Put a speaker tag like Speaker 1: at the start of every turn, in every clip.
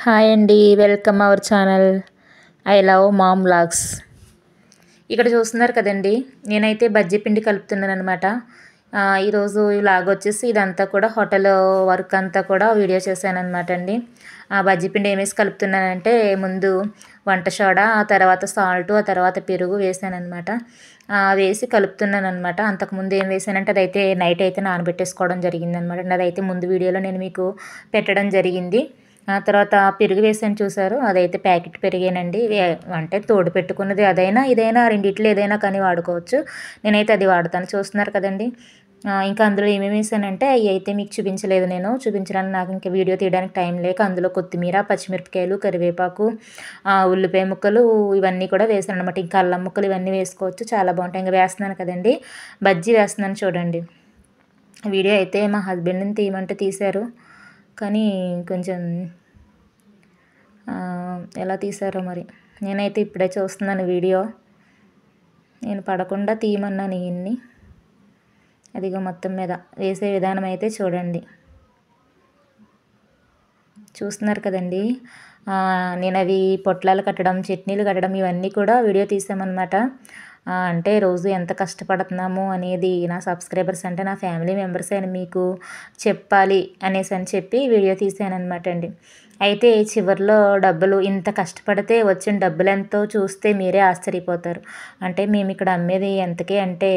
Speaker 1: Hi అండి, welcome our channel I love ma'am vlogs. ఇక్కడ చూస్తున్నారు కదండి, నేనైతే బజ్జీ పిండి కలుపుతున్నాను అనమాట. ఈరోజు వ్లాగ్ వచ్చేసి ఇదంతా కూడా హోటల్ వర్క్ అంతా కూడా వీడియో చేశాను అనమాట అండి. బజ్జీ పిండి ఏమేసి కలుపుతున్నానంటే, ముందు వంట సోడా, ఆ తర్వాత సాల్ట్, ఆ తర్వాత పెరుగు వేసాను అనమాట. వేసి కలుపుతున్నాను అనమాట. అంతకుముందు ఏం వేసానంటే, అదైతే నైట్ అయితే నానబెట్టేసుకోవడం జరిగింది అనమాట. అదైతే ముందు వీడియోలో నేను మీకు పెట్టడం జరిగింది. ఆ తర్వాత పెరుగు వేసాను చూసారు, అదైతే ప్యాకెట్ పెరిగేనండి. అంటే తోడు పెట్టుకున్నది అదైనా ఇదైనా రెండిట్లో ఏదైనా కానీ వాడుకోవచ్చు. నేనైతే అది వాడతాను. చూస్తున్నారు కదండి. ఇంకా అందులో ఏమేమి వేసానంటే అవి అయితే మీకు చూపించలేదు. నేను చూపించడానికి నాకు ఇంకా వీడియో తీయడానికి టైం లేక అందులో కొత్తిమీర, పచ్చిమిరపకాయలు, కరివేపాకు, ఉల్లిపాయ ముక్కలు ఇవన్నీ కూడా వేసాను అనమాట. ఇంకా అల్లం ముక్కలు ఇవన్నీ వేసుకోవచ్చు, చాలా బాగుంటాయి. ఇంకా వేస్తున్నాను కదండి, బజ్జీ వేస్తున్నాను చూడండి. వీడియో అయితే మా హస్బెండ్ని తీయమంటే తీశారు, కానీ కొంచెం ఎలా తీశారో మరి. నేనైతే ఇప్పుడే చూస్తున్నాను వీడియో. నేను పడకుండా తీయమన్నాను ఈయన్ని. అదిగో మొత్తం మీద వేసే విధానం అయితే చూడండి. చూస్తున్నారు కదండి. నేను అవి పొట్లాలు కట్టడం, చట్నీలు కట్టడం ఇవన్నీ కూడా వీడియో తీసామన్నమాట. అంటే రోజు ఎంత కష్టపడుతున్నాము అనేది నా సబ్స్క్రైబర్స్, అంటే నా ఫ్యామిలీ మెంబర్స్ అని మీకు చెప్పాలి అనేసి అని చెప్పి వీడియో తీసానమాట అండి. అయితే చివరిలో డబ్బులు, ఇంత కష్టపడితే వచ్చిన డబ్బులు ఎంతో చూస్తే మీరే ఆశ్చర్యపోతారు. అంటే మేము ఇక్కడ అమ్మేది ఎంతకి అంటే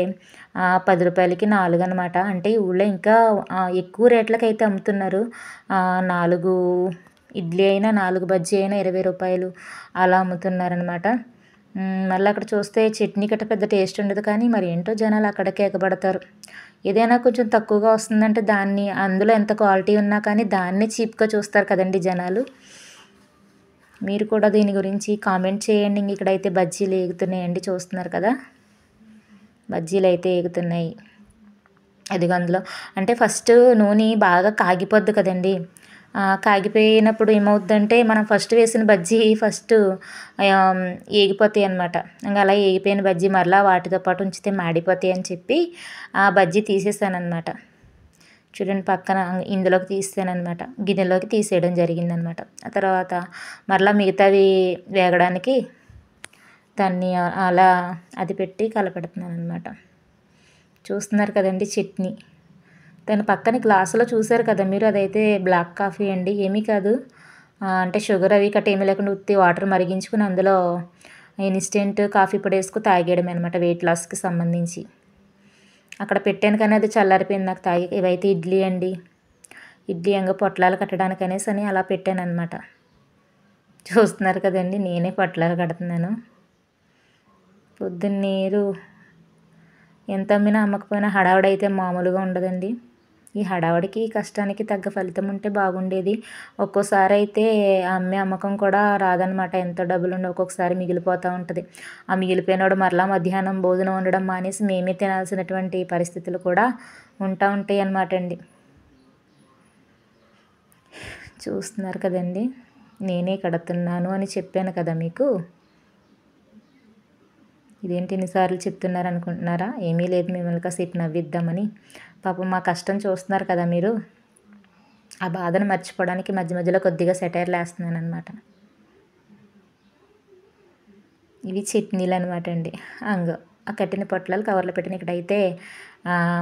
Speaker 1: 10 రూపాయలకి 4 అనమాట. అంటే ఈ ఊళ్ళో ఇంకా ఎక్కువ రేట్లకి అయితే అమ్ముతున్నారు. 4 ఇడ్లీ అయినా 4 బజ్జీ అయినా 20 రూపాయలు అలా అమ్ముతున్నారనమాట. మళ్ళీ అక్కడ చూస్తే చట్నీ గట్ట పెద్ద టేస్ట్ ఉండదు, కానీ మరి ఏంటో జనాలు అక్కడికే ఎగబడతారు. ఏదైనా కొంచెం తక్కువగా వస్తుందంటే దాన్ని, అందులో ఎంత క్వాలిటీ ఉన్నా కానీ దాన్ని చీప్గా చూస్తారు కదండి జనాలు. మీరు కూడా దీని గురించి కామెంట్ చేయండి. ఇక్కడైతే బజ్జీలు ఎగుతున్నాయండి, చూస్తున్నారు కదా, బజ్జీలు అయితే ఎగుతున్నాయి. అదిగో అందులో అంటే ఫస్ట్ నూనె బాగా కాగిపోద్ది కదండి. కాగిపోయినప్పుడు ఏమవుద్దంటే, మనం ఫస్ట్ వేసిన బజ్జీ ఫస్ట్ ఏగిపోతాయి అనమాట. ఇంకా అలా ఏగిపోయిన బజ్జీ మరలా వాటితో పాటు ఉంచితే మాడిపోతాయి అని చెప్పి ఆ బజ్జీ తీసేసానమాట. చూడండి, పక్కన ఇందులోకి తీసానమాట, గిన్నెలోకి తీసేయడం జరిగిందనమాట. ఆ తర్వాత మరలా మిగతావి వేగడానికి దాన్ని అలా అది పెట్టి కలపెడుతున్నాను అనమాట. చూస్తున్నారు కదండి చట్నీ. దాని పక్కన గ్లాసులో చూసారు కదా మీరు, అదైతే బ్లాక్ కాఫీ అండి, ఏమీ కాదు. అంటే షుగర్ అవి కట్ట ఏమీ లేకుండా ఉత్తి వాటర్ మరిగించుకుని అందులో ఇన్స్టెంట్ కాఫీ పొడి వేసుకుని తాగేయడమే అనమాట, వెయిట్ లాస్కి సంబంధించి. అక్కడ పెట్టాను కానీ అది చల్లారిపోయింది నాకు తాగి. ఇవైతే ఇడ్లీ అండి, ఇడ్లీ అంగ పొట్లాలు కట్టడానికి అనేసి అని అలా పెట్టాను అనమాట. చూస్తున్నారు కదండి, నేనే పొట్లాలు కడుతున్నాను. పొద్దున్నేరు ఎంత అమ్మినా అమ్మకపోయినా హడావుడైతే మామూలుగా ఉండదండి. ఈ హడావుడికి కష్టానికి తగ్గ ఫలితం ఉంటే బాగుండేది. ఒక్కోసారి అయితే అమ్మే అమ్మకం కూడా రాదనమాట. ఎంతో డబ్బులుండి ఒక్కొక్కసారి మిగిలిపోతూ ఉంటుంది. ఆ మిగిలిపోయినోడు మరలా మధ్యాహ్నం భోజనం వండడం మానేసి మేమే తినాల్సినటువంటి పరిస్థితులు కూడా ఉంటాయి అన్నమాట అండి. చూస్తున్నారు కదండి, నేనే కడుతున్నాను అని చెప్పాను కదా మీకు. ఇదేంటి ఇన్నిసార్లు చెప్తున్నారు అనుకుంటున్నారా? ఏమీ లేదు, మిమ్మల్ని కాసేపు నవ్విద్దామని. పాపం మా కష్టం చూస్తున్నారు కదా మీరు. ఆ బాధను మర్చిపోవడానికి మధ్య మధ్యలో కొద్దిగా సెటైర్లు వేస్తున్నాను అనమాట. ఇవి చట్నీలు అనమాట అండి. ఆ కట్టిన పొట్లాలు కవర్లో పెట్టిన. ఇక్కడైతే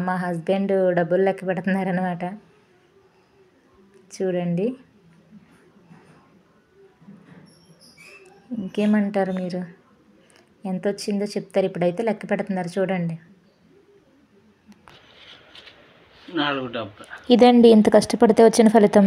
Speaker 1: మా హస్బెండ్ డబ్బులు లెక్క పెడుతున్నారనమాట. చూడండి, ఇంకేమంటారు మీరు? ఎంత వచ్చిందో చెప్తారు. ఇప్పుడైతే లెక్క పెడుతున్నారు చూడండి. ఇదండి ఇంత కష్టపడితే వచ్చిన ఫలితం.